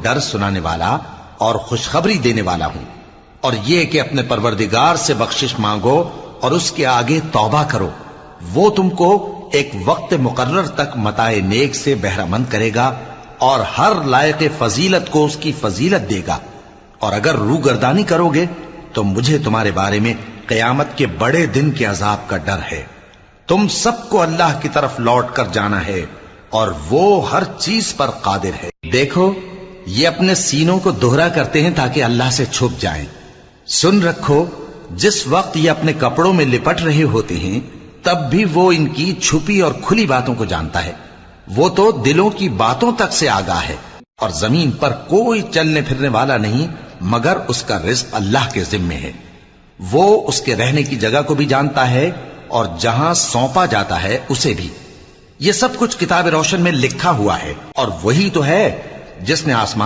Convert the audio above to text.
ڈر سنانے والا اور خوشخبری دینے والا ہوں، اور یہ کہ اپنے پروردگار سے بخشش مانگو اور اس کے آگے توبہ کرو، وہ تم کو ایک وقت مقرر تک متاع نیک سے بہرہ مند کرے گا اور ہر لائق فضیلت کو اس کی فضیلت دے گا۔ اور اگر روگردانی کرو گے تو مجھے تمہارے بارے میں قیامت کے بڑے دن کے عذاب کا ڈر ہے۔ تم سب کو اللہ کی طرف لوٹ کر جانا ہے اور وہ ہر چیز پر قادر ہے۔ دیکھو یہ اپنے سینوں کو دوہرا کرتے ہیں تاکہ اللہ سے چھپ جائیں۔ سن رکھو جس وقت یہ اپنے کپڑوں میں لپٹ رہے ہوتے ہیں تب بھی وہ ان کی چھپی اور کھلی باتوں کو جانتا ہے۔ وہ تو دلوں کی باتوں تک سے آگاہ ہے، اور زمین پر کوئی چلنے پھرنے والا نہیں مگر اس کا رزق اللہ کے ذمے ہے۔ وہ اس کے رہنے کی جگہ کو بھی جانتا ہے اور جہاں سونپا جاتا ہے اسے بھی۔ یہ سب کچھ کتاب روشن میں لکھا ہوا ہے، اور وہی تو ہے جس نے آسمان